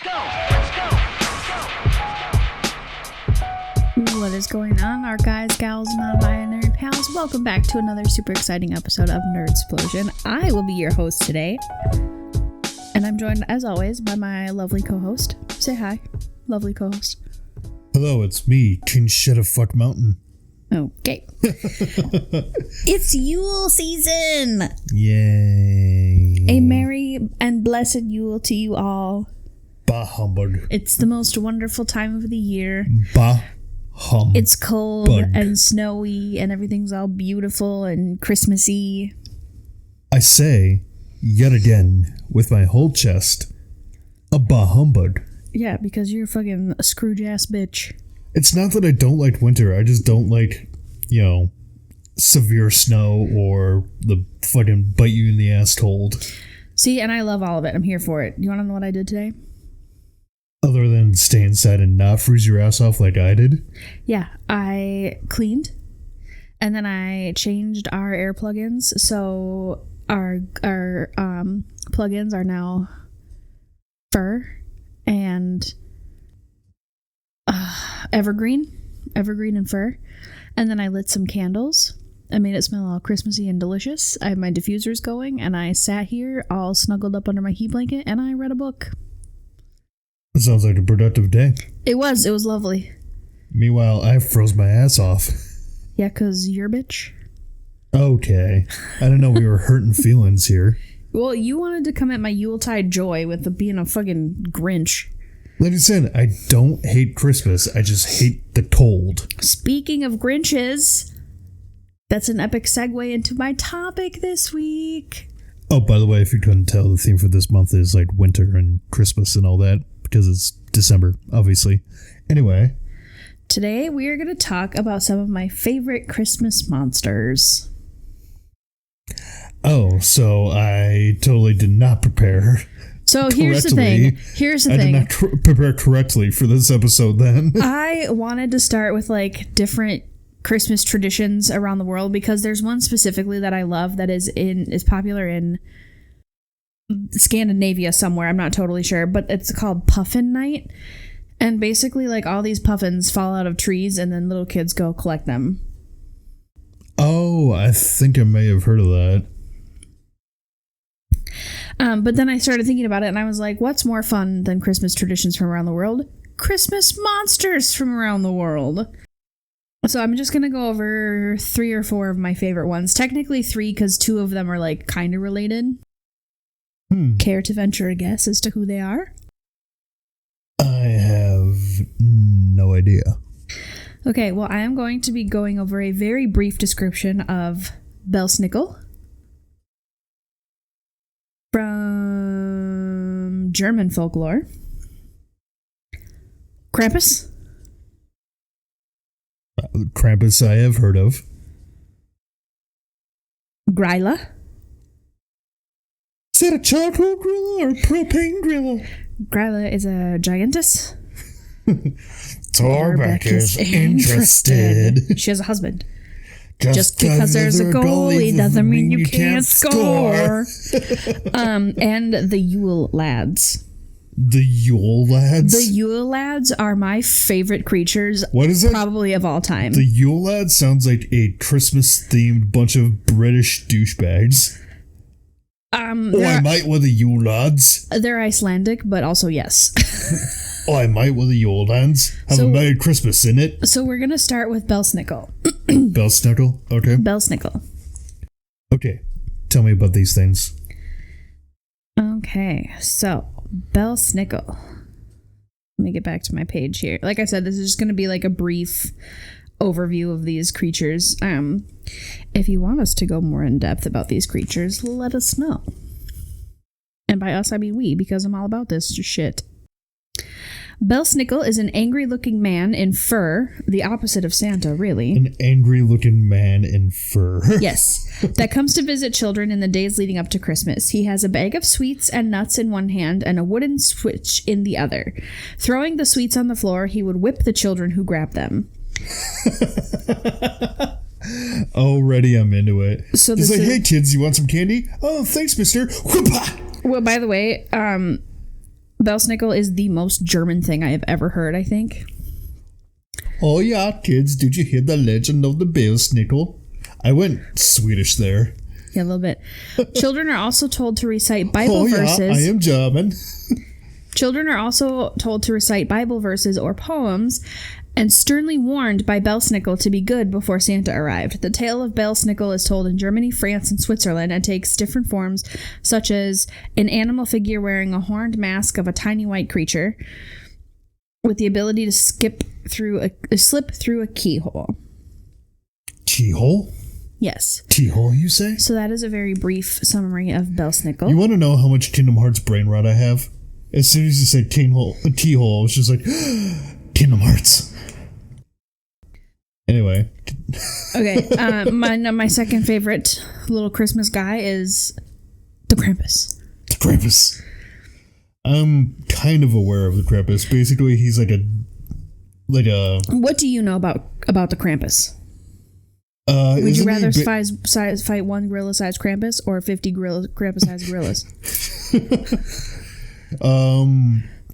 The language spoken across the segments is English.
What is going on, our guys, gals, non-binary pals? Welcome back to another super exciting episode of Nerd Explosion. I will be your host today, and I'm joined, as always, by my lovely co-host. Say hi, lovely co-host. Hello, it's me, King Shut of Fuck Mountain. Okay. It's Yule season! Yay. A merry and blessed Yule to you all. Bah humbug. It's the most wonderful time of the year. Bah humbug. It's cold and snowy, and everything's all beautiful and Christmassy. I say, yet again, with my whole chest, a bah humbug. Yeah, because you're fucking a Scrooge-ass bitch. It's not that I don't like winter, I just don't like, severe snow or the fucking bite you in the ass cold. See, and I love all of it. I'm here for it. You want to know what I did today? Other than stay inside and not freeze your ass off like I did? Yeah, I cleaned, and then I changed our air plugins, so our plugins are now fur and evergreen and fur. And then I lit some candles. I made it smell all Christmassy and delicious. I had my diffusers going, and I sat here all snuggled up under my heat blanket, and I read a book. That sounds like a productive day. It was lovely. Meanwhile, I froze my ass off. Yeah, 'cause you're a bitch. Okay. I didn't know we were hurting feelings here. Well, you wanted to come at my Yuletide joy with being a fucking Grinch. Like I said, I don't hate Christmas. I just hate the cold. Speaking of Grinches, that's an epic segue into my topic this week. Oh, by the way, if you couldn't tell, the theme for this month is like winter and Christmas and all that, because it's December, obviously. Anyway. Today, we are going to talk about some of my favorite Christmas monsters. Oh, so I totally did not prepare. So here's the thing. I did not prepare correctly for this episode then. I wanted to start with like different Christmas traditions around the world, because there's one specifically that I love that is popular in Scandinavia somewhere. I'm not totally sure, but it's called Puffin Night. And basically like all these puffins fall out of trees and then little kids go collect them. Oh, I think I may have heard of that. But then I started thinking about it, and I was like, what's more fun than Christmas traditions from around the world? Christmas monsters from around the world. So I'm just going to go over 3 or 4 of my favorite ones. Technically 3, because 2 of them are like kind of related. Care to venture a guess as to who they are? I have no idea. Okay, well, I am going to be going over a very brief description of Belsnickel from German folklore. Krampus. Krampus I have heard of. Gryla. Is that a charcoal Gryla or a propane Gryla? Gryla is a giantess. Torbeck is interested. She has a husband. Just because there's a goalie doesn't mean you can't score. And the Yule lads. The Yule lads? The Yule lads are my favorite creatures. What is it? Probably of all time. The Yule lads sounds like a Christmas-themed bunch of British douchebags. I might with the Yule lads. They're Icelandic, but also yes. I might with the Yule lads. Have a Merry Christmas in it. So we're going to start with Belsnickel. Belsnickel? Okay. Belsnickel. Okay. Tell me about these things. Okay, so Belsnickel. Let me get back to my page here. Like I said, this is just going to be like a brief overview of these creatures. If you want us to go more in depth about these creatures, let us know. And by us, I mean we, because I'm all about this shit. Belsnickel is an angry-looking man in fur, the opposite of Santa, really. An angry-looking man in fur. Yes, that comes to visit children in the days leading up to Christmas. He has a bag of sweets and nuts in one hand and a wooden switch in the other. Throwing the sweets on the floor, he would whip the children who grab them. Already I'm into it. So it's like, hey kids, you want some candy? Oh, thanks, mister. Well, by the way, Belsnickel is the most German thing I have ever heard, I think. Oh yeah, kids, did you hear the legend of the Belsnickel? I went Swedish there. Yeah, a little bit. Children are also told to recite Bible verses. Oh yeah, I am German. Children are also told to recite Bible verses or poems and sternly warned by Belsnickel to be good before Santa arrived. The tale of Belsnickel is told in Germany, France, and Switzerland and takes different forms, such as an animal figure wearing a horned mask of a tiny white creature with the ability to slip through a keyhole. Keyhole? Yes. Keyhole, you say? So that is a very brief summary of Belsnickel. You want to know how much Kingdom Hearts brain rot I have? As soon as you said keyhole, I was just like, Kingdom Hearts. Anyway. Okay, my second favorite little Christmas guy is the Krampus. The Krampus. I'm kind of aware of the Krampus. Basically, he's like a. What do you know about the Krampus? Would you rather fight one gorilla-sized Krampus or 50 Krampus-sized gorillas?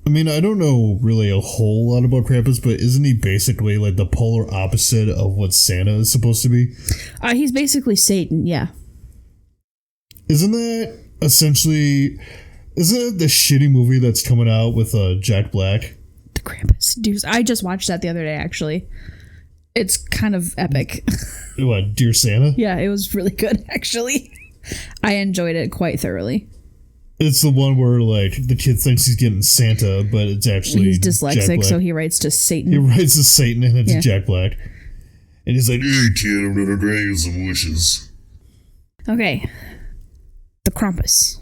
I mean, I don't know really a whole lot about Krampus, but isn't he basically like the polar opposite of what Santa is supposed to be? He's basically Satan, yeah. Isn't that essentially... Isn't it the shitty movie that's coming out with Jack Black? The Krampus. Dude, I just watched that the other day, actually. It's kind of epic. What, Dear Santa? Yeah, it was really good, actually. I enjoyed it quite thoroughly. It's the one where, like, the kid thinks he's getting Santa, but it's actually he's dyslexic, so he writes to Satan. He writes to Satan, and it's Jack Black. And he's like, hey, kid, I'm gonna grant you some wishes. Okay. The Krampus.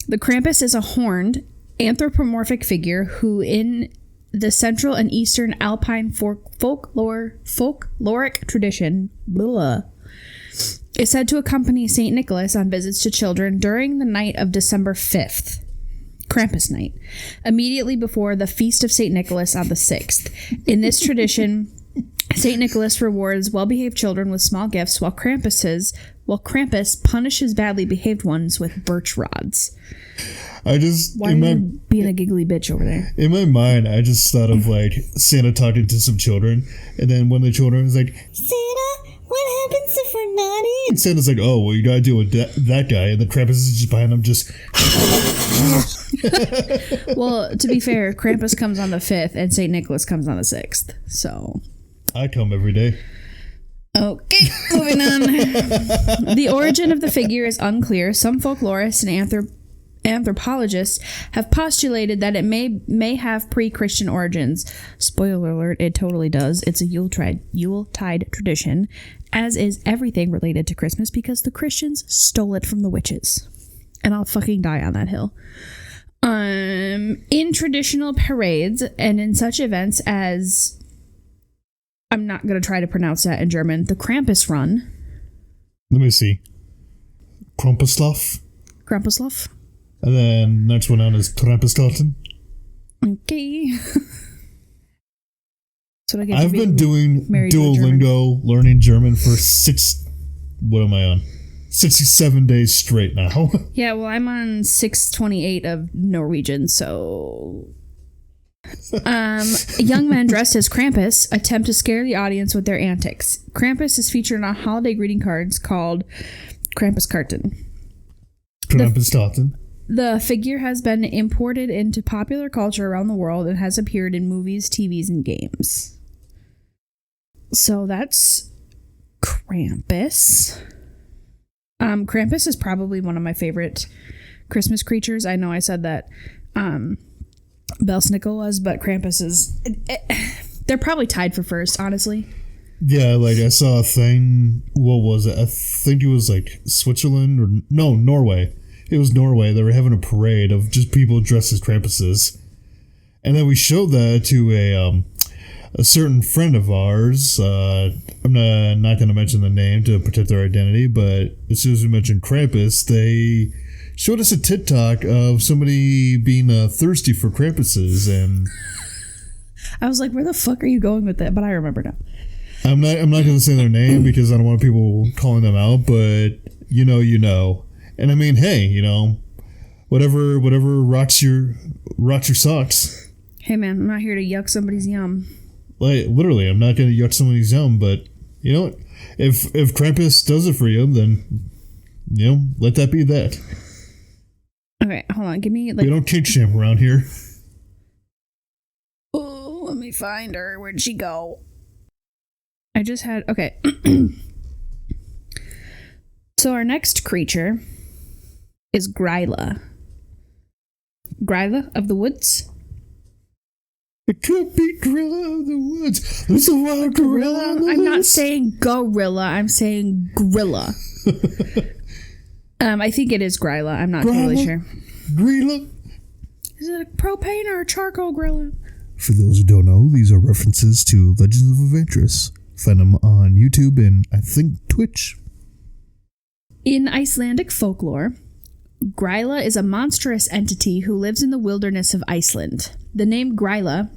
The Krampus is a horned, anthropomorphic figure who, in the Central and Eastern Alpine folkloric tradition, is said to accompany St. Nicholas on visits to children during the night of December 5th, Krampus night, immediately before the Feast of St. Nicholas on the 6th. In this tradition, St. Nicholas rewards well-behaved children with small gifts, while Krampus punishes badly behaved ones with birch rods. Why are you being a giggly bitch over there? In my mind, I just thought of, like, Santa talking to some children, and then one of the children is like, Santa, what happens if we're naughty? And Santa's like, oh, well, you gotta deal with that guy, and the Krampus is just behind him, just... Well, to be fair, Krampus comes on the 5th, and St. Nicholas comes on the 6th, so... I come every day. Okay, moving on. The origin of the figure is unclear. Some folklorists and anthropologists have postulated that it may have pre-Christian origins. Spoiler alert, it totally does. It's a Yuletide tradition, as is everything related to Christmas, because the Christians stole it from the witches. And I'll fucking die on that hill. In traditional parades and in such events as... I'm not going to try to pronounce that in German. The Krampus run. Let me see. Krampuslauf. Krampuslauf. And then next one on is Trampuslauten. Okay. So I've been doing Duolingo, learning German for 67 days straight now. Yeah, well, I'm on 628 of Norwegian, so... Young men dressed as Krampus attempt to scare the audience with their antics. Krampus is featured on holiday greeting cards called Krampuskarten. The figure has been imported into popular culture around the world and has appeared in movies, TVs, and games. So that's Krampus. Krampus is probably one of my favorite Christmas creatures. I know I said that Belsnickel was, but Krampus is... they're probably tied for first, honestly. Yeah, like I saw a thing... What was it? I think it was like Switzerland or... No, Norway. It was Norway. They were having a parade of just people dressed as Krampuses. And then we showed that to a certain friend of ours. I'm not going to mention the name to protect their identity, but as soon as we mentioned Krampus, they... showed us a TikTok of somebody being thirsty for Krampuses, and I was like, "Where the fuck are you going with that?" But I remember now. I'm not going to say their name because I don't want people calling them out, but you know, and I mean, hey, whatever rocks your socks. Hey man, I'm not here to yuck somebody's yum. Like, literally, I'm not going to yuck somebody's yum, but you know what? If Krampus does it for you, then, you know, let that be that. Okay, hold on. Give me, like... We don't kink shame around here. Oh, let me find her. Where'd she go? I just had... Okay. So our next creature is Gryla. Gryla of the woods? It could be Gryla of the woods. There's a wild gorilla. I'm not saying gorilla. I'm saying Gryla. I think it is Gryla. I'm not totally sure. Gryla. Is it a propane or a charcoal Gryla? For those who don't know, these are references to Legends of Adventurous. Find them on YouTube and, I think, Twitch. In Icelandic folklore, Gryla is a monstrous entity who lives in the wilderness of Iceland. The name Gryla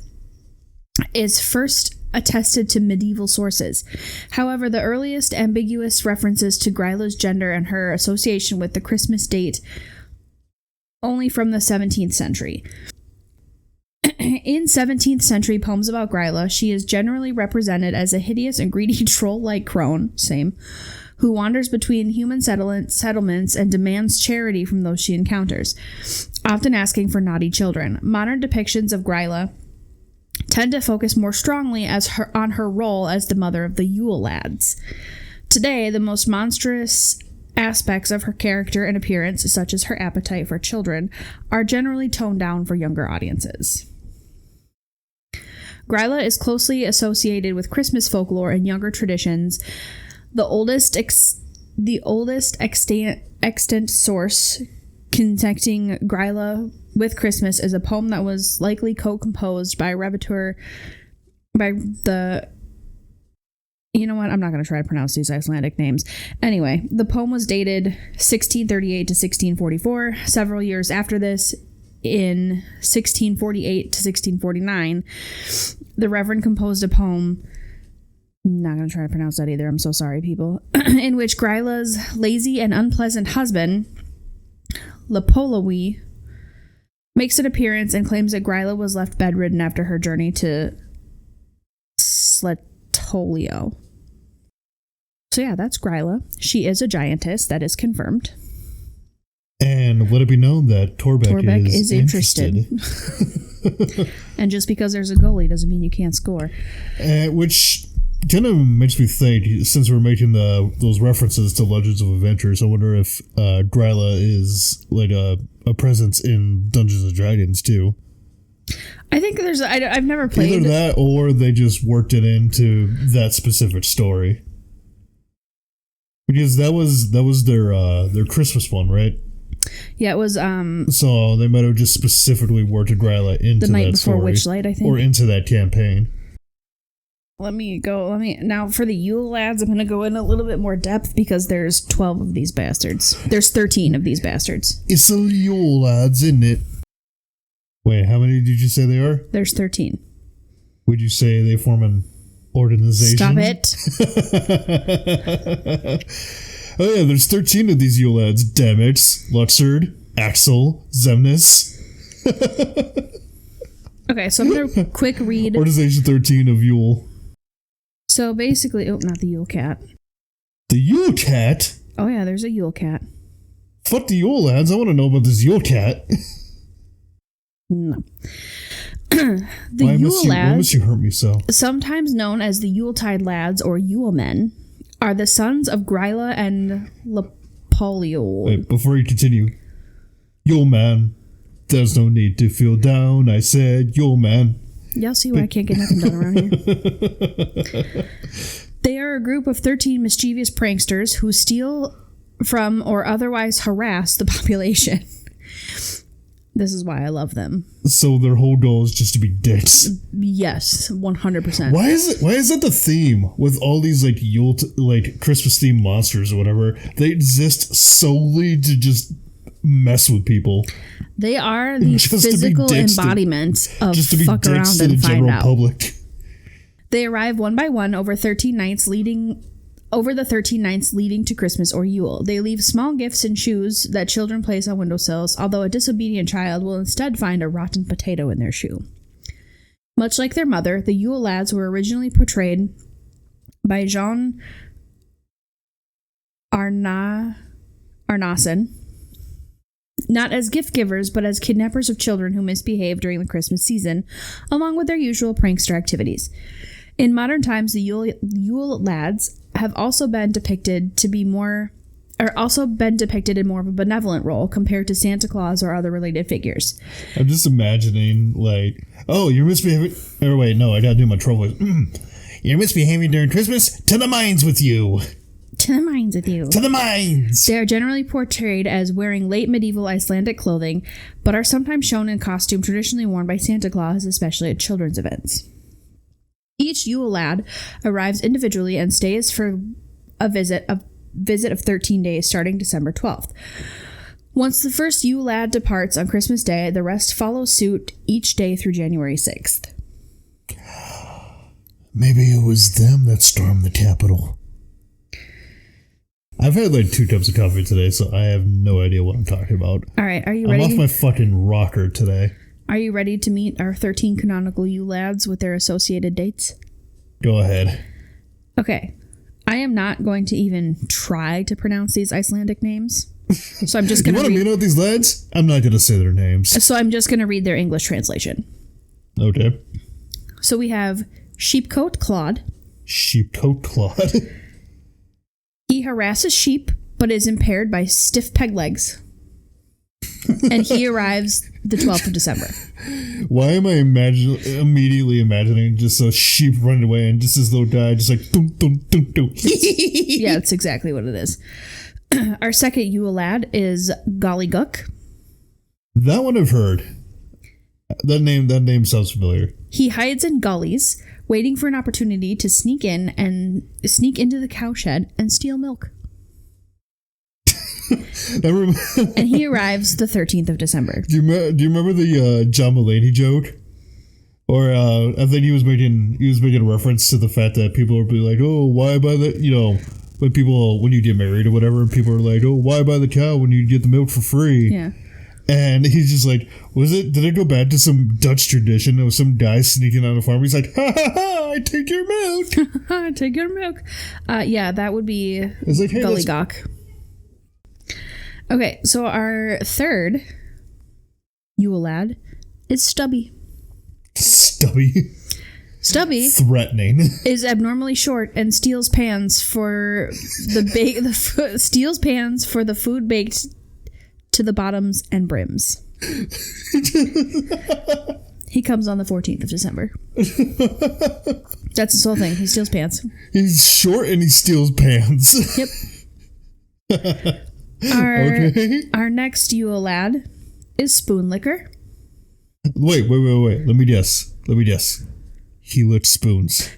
is first attested to medieval sources. However, the earliest ambiguous references to Gryla's gender and her association with the Christmas date only from the 17th century. In 17th century poems about Gryla, she is generally represented as a hideous and greedy troll-like crone, who wanders between human settlements and demands charity from those she encounters, often asking for naughty children. Modern depictions of Gryla tend to focus more strongly on her role as the mother of the Yule lads. Today, the most monstrous aspects of her character and appearance, such as her appetite for children, are generally toned down for younger audiences. Gryla is closely associated with Christmas folklore and younger traditions. The oldest extant source connecting Gryla with Christmas is a poem that was likely co-composed by you know what? I'm not going to try to pronounce these Icelandic names. Anyway, the poem was dated 1638 to 1644. Several years after this, in 1648 to 1649, the Reverend composed a poem. Not going to try to pronounce that either. I'm so sorry, people. In which Gryla's lazy and unpleasant husband, Lepolawi, makes an appearance and claims that Gryla was left bedridden after her journey to Sletolio. So yeah, that's Gryla. She is a giantess. That is confirmed. And let it be known that Torbeck is interested. And just because there's a goalie doesn't mean you can't score. Which kind of makes me think, since we're making those references to Legends of Adventures, I wonder if Gryla is like a presence in Dungeons and Dragons too. I think I've never played. Either that, or they just worked it into that specific story. Because that was their Christmas one, right? Yeah, it was. So they might have just specifically worked Gryla into the night that before story, Witchlight, I think, or into that campaign. Now for the Yule lads, I'm going to go in a little bit more depth because there's 12 of these bastards. There's 13 of these bastards. It's a Yule lads, isn't it? Wait, how many did you say they are? There's 13. Would you say they form an organization? Stop it. Oh yeah, there's 13 of these Yule lads. Damix, Luxord, Axel, Zemnis. Okay, so I'm going to quick read. Organization 13 of Yule. So basically, not the Yule cat. The Yule cat? Oh yeah, there's a Yule cat. Fuck the Yule lads, I want to know about this Yule cat. No. Yule lads, why must you hurt me so? Sometimes known as the Yuletide lads or Yule men, are the sons of Gryla and Lepolio. Wait, before you continue. Yule man, there's no need to feel down, I said, Yule man. Y'all see why I can't get nothing done around here? They are a group of 13 mischievous pranksters who steal from or otherwise harass the population. This is why I love them. So their whole goal is just to be dicks. Yes, 100%. Why is that the theme with all these like Yule Christmas themed monsters or whatever? They exist solely to just mess with people. They are the physical embodiment of fuck around and find out. Public. They arrive one by one over 13 nights, leading over the 13 nights leading to Christmas or Yule. They leave small gifts and shoes that children place on windowsills, although a disobedient child will instead find a rotten potato in their shoe. Much like their mother, the Yule lads were originally portrayed by Jean Arnason, not as gift givers, but as kidnappers of children who misbehave during the Christmas season, along with their usual prankster activities. In modern times, the Yule lads have also been depicted in more of a benevolent role compared to Santa Claus or other related figures. I'm just imagining, like, oh, you're misbehaving. Or wait, no, I gotta do my troll voice. You're misbehaving during Christmas? To the mines with you! To the mines with you. To the mines! They are generally portrayed as wearing late medieval Icelandic clothing, but are sometimes shown in costume traditionally worn by Santa Claus, especially at children's events. Each Yule lad arrives individually and stays for a visit of 13 days starting December 12th. Once the first Yule lad departs on Christmas Day, the rest follow suit each day through January 6th. Maybe it was them that stormed the Capitol. I've had like 2 cups of coffee today, so I have no idea what I'm talking about. All right, are you ready? I'm off my fucking rocker today. Are you ready to meet our 13 canonical Yule lads with their associated dates? Go ahead. Okay. I am not going to even try to pronounce these Icelandic names. So I'm just going to You want to meet out these lads? I'm not going to say their names. So I'm just going to read their English translation. Okay. So we have Sheepcoat Claude. Sheepcoat Claude. He harasses sheep, but is impaired by stiff peg legs. And he arrives the 12th of December. Why am I immediately imagining just a sheep running away and just this little guy just like dum dum dum dum. Yeah, that's exactly what it is. Our second Yule lad is Gollyguk. That one I've heard. That name sounds familiar. He hides in gullies, waiting for an opportunity to sneak into the cowshed and steal milk. And he arrives the 13th of December. Do you remember the John Mulaney joke? Or I think he was making a reference to the fact that people would be like, oh, why buy the, when you get married or whatever, people are like, oh, why buy the cow when you get the milk for free? Yeah. And he's just like, did it go back to some Dutch tradition of some guy sneaking on a farm? He's like, ha ha ha, I take your milk. I take your milk. Yeah, that would be like, hey, Gollygok. Okay, so our third Yule lad is Stubby. Stubby? Threatening. Is abnormally short and steals pans for the food baked to the bottoms and brims. He comes on the 14th of December. That's his whole thing. He steals pants. He's short and he steals pants. Yep. Our next Yule lad is Spoon Licker. Wait. Let me guess. He licks spoons.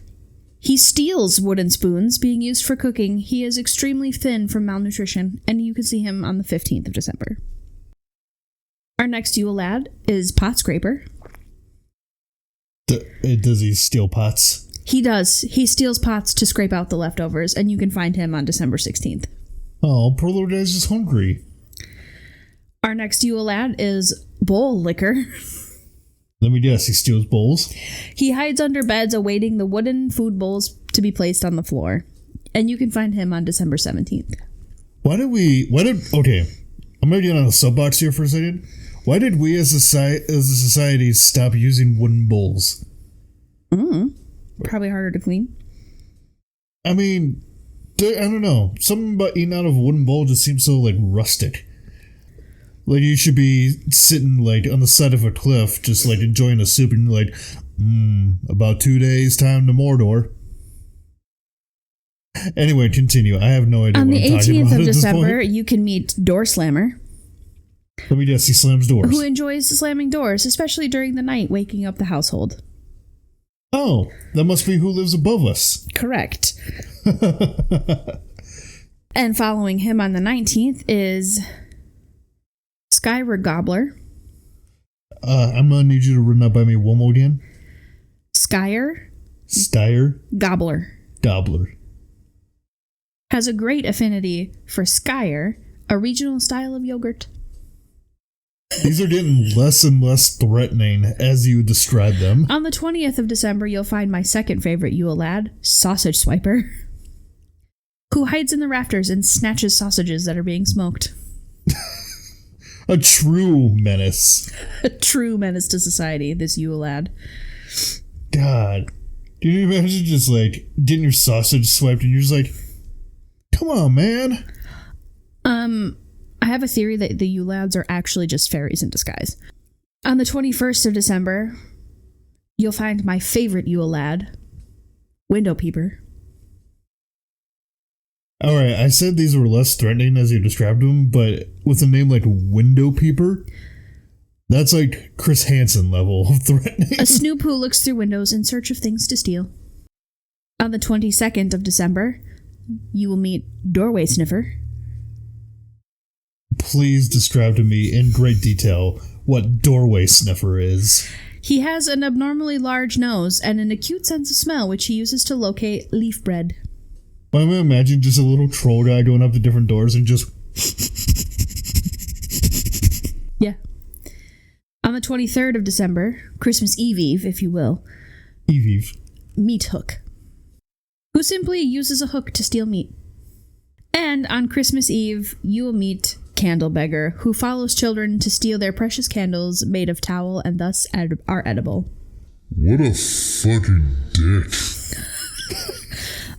He steals wooden spoons being used for cooking. He is extremely thin from malnutrition, and you can see him on the 15th of December. Our next Yule lad is Pot Scraper. Does he steal pots? He does. He steals pots to scrape out the leftovers, and you can find him on December 16th. Oh, poor little guy's just hungry. Our next Yule lad is Bowl Licker. Let me guess, he steals bowls? He hides under beds awaiting the wooden food bowls to be placed on the floor. And you can find him on December 17th. Okay, I'm going to get on a soapbox here for a second. Why did we as a society stop using wooden bowls? Probably harder to clean. I mean, I don't know. Something about eating out of a wooden bowl just seems so, like, rustic. Like, you should be sitting, like, on the side of a cliff, just, like, enjoying a soup, and you're like, about 2 days' time to Mordor. Anyway, continue. I have no idea what I'm talking about. On the 18th of December, you can meet Door Slammer. Let me guess, he slams doors. Who enjoys slamming doors, especially during the night, waking up the household. Oh, that must be who lives above us. Correct. And following him on the 19th is Skyra Gobbler. I'm going to need you to run that by me one more again. Skyer. Styer. Gobbler. Gobbler. has a great affinity for Skyr, a regional style of yogurt. These are getting less and less threatening as you describe them. On the 20th of December, you'll find my second favorite Yule lad, Sausage Swiper, who hides in the rafters and snatches sausages that are being smoked. A true menace. A true menace to society, this Yule lad. God. Can you imagine just like getting your sausage swiped and you're just like, come on, man. I have a theory that the Yule lads are actually just fairies in disguise. On the 21st of December, you'll find my favorite Yule lad, Window Peeper. Alright, I said these were less threatening as you described them, but with a name like Window Peeper, that's like Chris Hansen level of threatening. A snoop who looks through windows in search of things to steal. On the 22nd of December, you will meet Doorway Sniffer. Please describe to me in great detail what Doorway Sniffer is. He has an abnormally large nose and an acute sense of smell, which he uses to locate leaf bread. I imagine just a little troll guy going up to different doors and just... Yeah. On the 23rd of December, Christmas Eve, if you will, Eve. Meat Hook, who simply uses a hook to steal meat. And on Christmas Eve, you will meet Candle Beggar, who follows children to steal their precious candles made of towel and thus are edible. What a fucking dick.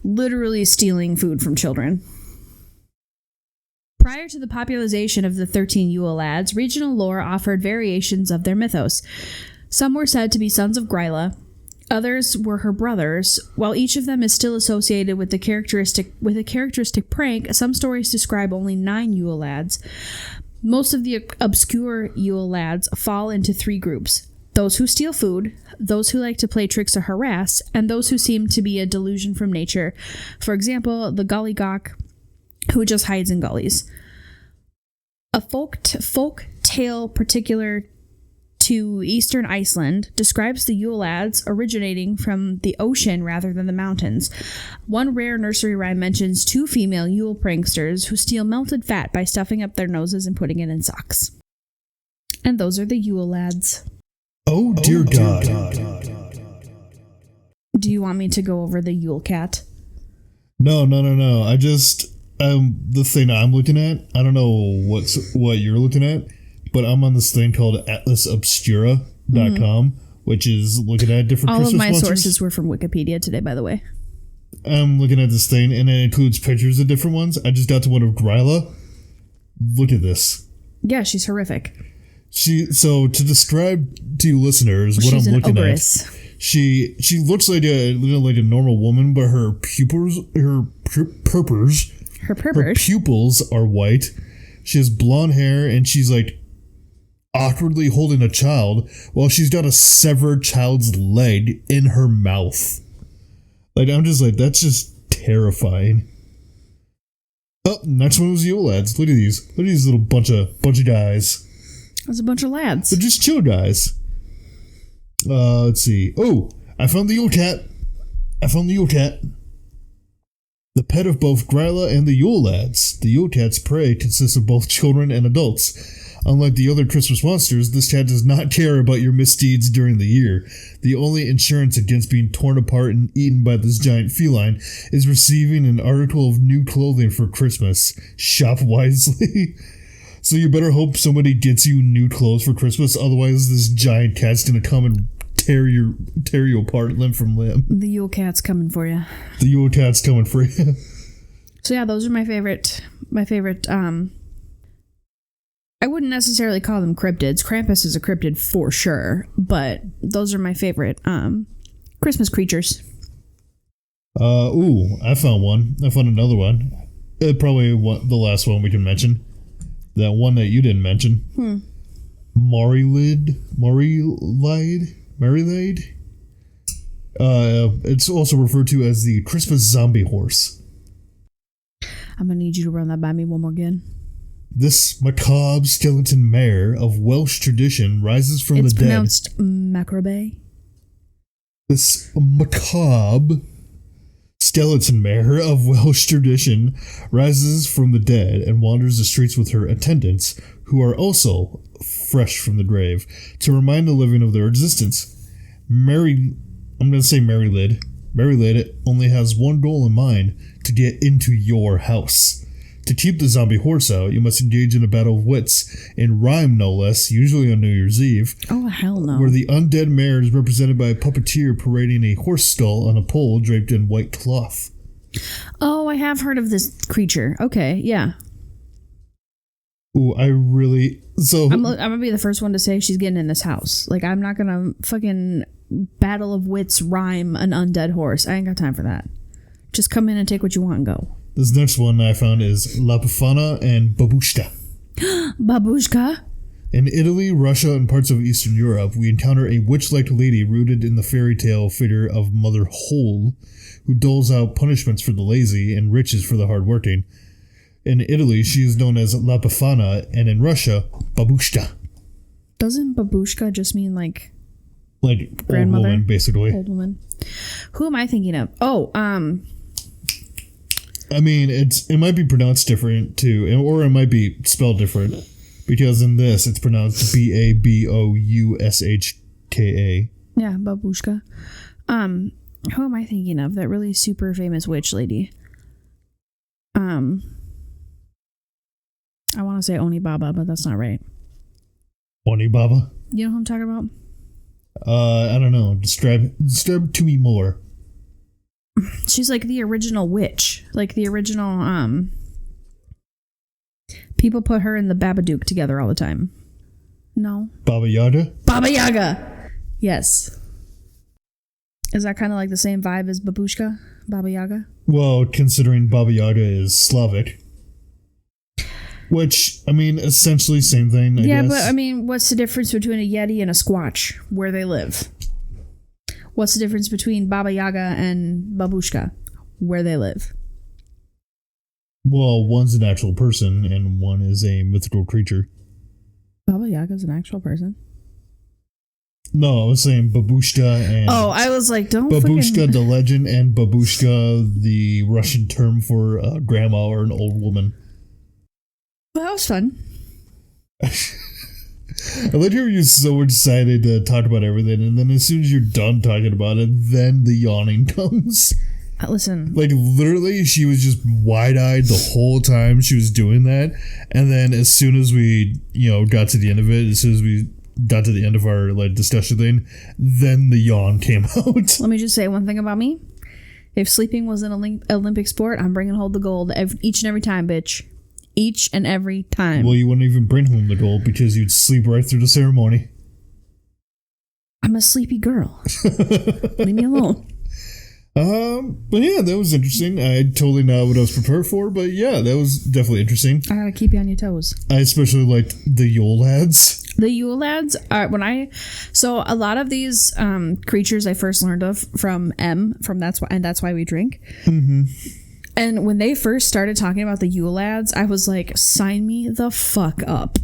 Literally stealing food from children. Prior to the popularization of the 13 Yule lads, regional lore offered variations of their mythos. Some were said to be sons of Gryla, others were her brothers. While each of them is still associated with a characteristic prank, some stories describe only 9 Yule lads. Most of the obscure Yule lads fall into 3 groups: those who steal food, those who like to play tricks or harass, and those who seem to be a delusion from nature. For example, the Gollygawk, who just hides in gullies. A folk tale particular to eastern Iceland describes the Yule lads originating from the ocean rather than the mountains. One rare nursery rhyme mentions 2 female Yule pranksters who steal melted fat by stuffing up their noses and putting it in socks. And those are the Yule lads. Oh, dear God. Do you want me to go over the Yule cat? No. I just... the thing I'm looking at, I don't know what you're looking at, but I'm on this thing called atlasobscura.com, which is looking at different All Christmas of my monsters. sources were from Wikipedia today, by the way. I'm looking at this thing, and it includes pictures of different ones. I just got to one of Gryla. Look at this. Yeah, she's horrific. So to describe to you listeners what She's I'm looking ogress. at, she looks like a normal woman, but her pupils are white. She has blonde hair, and she's like awkwardly holding a child while she's got a severed child's leg in her mouth. Like, I'm just like, that's just terrifying. Oh, next one was Yule lads. Look at these. Look at these little bunch of guys. There's a bunch of lads. They're just chill guys. Let's see. Oh, I found the Yule cat. The pet of both Gryla and the Yule lads. The Yule cat's prey consists of both children and adults. Unlike the other Christmas monsters, this cat does not care about your misdeeds during the year. The only insurance against being torn apart and eaten by this giant feline is receiving an article of new clothing for Christmas. Shop wisely. So you better hope somebody gets you new clothes for Christmas, otherwise this giant cat's gonna come and tear you apart limb from limb. The Yule cat's coming for you. The Yule cat's coming for you. So yeah, those are my favorite, I wouldn't necessarily call them cryptids. Krampus is a cryptid for sure, but those are my favorite Christmas creatures. I found one. I found another one. Probably the last one we can mention. That one that you didn't mention. Marilade. It's also referred to as the Christmas zombie horse. I'm gonna need you to run that by me one more again. This macabre skeleton mare of Welsh tradition rises from the dead. It's pronounced macrobe. This macabre skeleton mare of Welsh tradition rises from the dead and wanders the streets with her attendants, who are also fresh from the grave, to remind the living of their existence. Mary Lyd only has one goal in mind: to get into your house. To keep the zombie horse out, you must engage in a battle of wits, in rhyme no less, usually on New Year's Eve. Oh, hell no. Where the undead mare is represented by a puppeteer parading a horse skull on a pole draped in white cloth. Oh, I have heard of this creature. Okay, yeah. Ooh, I'm gonna be the first one to say she's getting in this house. Like, I'm not gonna fucking battle of wits rhyme an undead horse. I ain't got time for that. Just come in and take what you want and go. This next one I found is La Befana and Babushka. Babushka? In Italy, Russia, and parts of Eastern Europe, we encounter a witch-like lady rooted in the fairy tale figure of Mother Hole, who doles out punishments for the lazy and riches for the hardworking. In Italy, she is known as La Befana, and in Russia, Babushka. Doesn't babushka just mean like grandmother? Old woman, basically. Old woman. Who am I thinking of? Oh, I mean, it might be pronounced different too, or it might be spelled different, because in this it's pronounced Babushka. Yeah, babushka. Who am I thinking of? That really super famous witch lady. I want to say Oni Baba, but that's not right. Oni Baba? You know who I'm talking about? I don't know. Describe to me more. She's like the original witch. Like the original, people put her and the Babadook together all the time. No. Baba Yaga? Baba Yaga! Yes. Is that kind of like the same vibe as Babushka? Baba Yaga? Well, considering Baba Yaga is Slavic. Which, I mean, essentially same thing, I guess. But I mean, what's the difference between a Yeti and a Squatch? Where they live? What's the difference between Baba Yaga and Babushka? Where they live? Well, one's an actual person and one is a mythical creature. Baba Yaga's an actual person? No, I was saying Babushka and... Oh, I was like, don't Babushka the legend and Babushka the Russian term for a grandma or an old woman. Well, that was fun. I like how you're so excited to talk about everything, and then as soon as you're done talking about it, then the yawning comes. Listen. Like, literally, she was just wide-eyed the whole time she was doing that, and then as soon as we, got to the end of it, as soon as we got to the end of our, discussion thing, then the yawn came out. Let me just say one thing about me. If sleeping was an Olympic sport, I'm bringing home the gold each and every time, bitch. Each and every time. Well, you wouldn't even bring home the gold because you'd sleep right through the ceremony. I'm a sleepy girl. Leave me alone. But yeah, that was interesting. I totally know what I was prepared for, but yeah, that was definitely interesting. I gotta keep you on your toes. I especially liked the Yule lads. The Yule lads are so a lot of these creatures I first learned of from That's Why We Drink. Mm-hmm. And when they first started talking about the Yule lads, I was like, sign me the fuck up.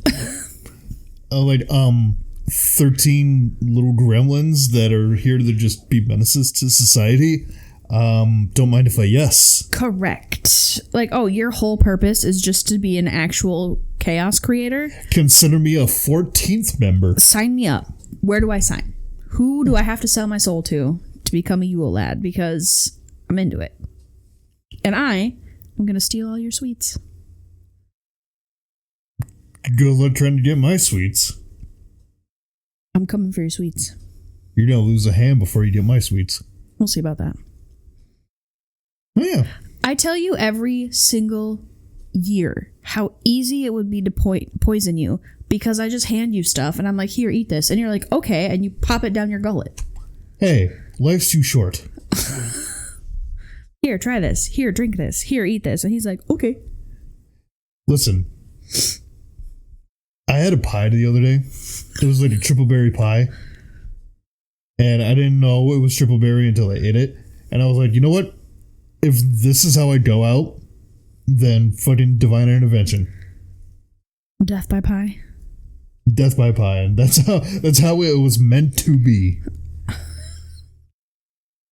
13 little gremlins that are here to just be menaces to society. Don't mind if I yes. Correct. Your whole purpose is just to be an actual chaos creator? Consider me a 14th member. Sign me up. Where do I sign? Who do I have to sell my soul to become a Yule lad? Because I'm into it. And I'm going to steal all your sweets. Good luck trying to get my sweets. I'm coming for your sweets. You're going to lose a hand before you get my sweets. We'll see about that. Oh, yeah. I tell you every single year how easy it would be to poison you because I just hand you stuff and I'm like, here, eat this. And you're like, okay. And you pop it down your gullet. Hey, life's too short. Here, try this. Here, drink this. Here, eat this. And he's like, okay. Listen, I had a pie the other day. It was like a triple berry pie. And I didn't know it was triple berry until I ate it. And I was like, you know what? If this is how I go out, then fucking divine intervention. Death by pie. Death by pie. And that's how it was meant to be.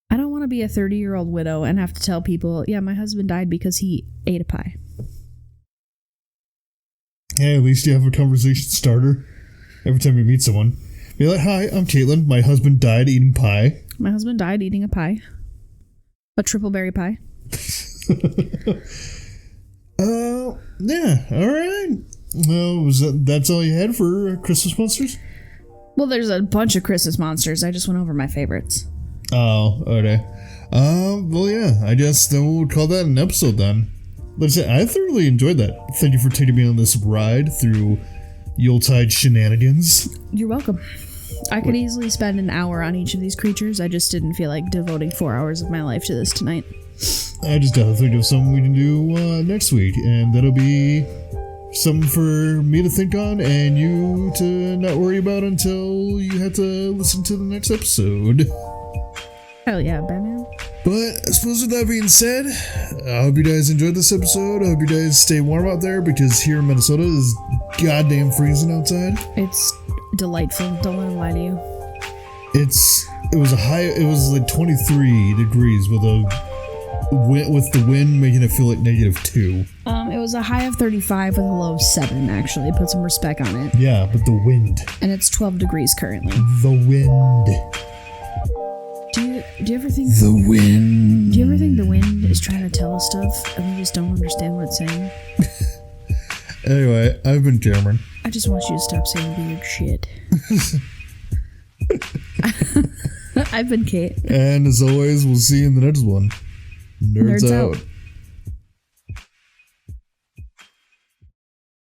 I don't want to to be a 30-year-old widow and have to tell people, yeah, my husband died because he ate a pie. Hey, at least you have a conversation starter every time you meet someone. Be like, hi, I'm Caitlin. My husband died eating pie. My husband died eating a pie. A triple berry pie. Yeah, all right. Well, that's all you had for Christmas monsters? Well, there's a bunch of Christmas monsters. I just went over my favorites. Oh, okay. Well, yeah, I guess then we'll call that an episode then. Like I said, I thoroughly enjoyed that. Thank you for taking me on this ride through Yuletide shenanigans. You're welcome. I could easily spend an hour on each of these creatures. I just didn't feel like devoting 4 hours of my life to this tonight. I just gotta think of something we can do next week, and that'll be something for me to think on and you to not worry about until you have to listen to the next episode. Hell yeah, Batman. But I suppose with that being said, I hope you guys enjoyed this episode. I hope you guys stay warm out there, because here in Minnesota it's goddamn freezing outside. It's delightful. Don't let him lie to you. It was like 23 degrees with the wind making it feel like -2. It was a high of 35 with a low of 7, actually. Put some respect on it. Yeah, but the wind. And it's 12 degrees currently. The wind. Do you ever think the wind? Do you ever think the wind is trying to tell us stuff and we just don't understand what it's saying? Anyway, I've been Cameron. I just want you to stop saying weird shit. I've been Kate. And as always, we'll see you in the next one. Nerds out.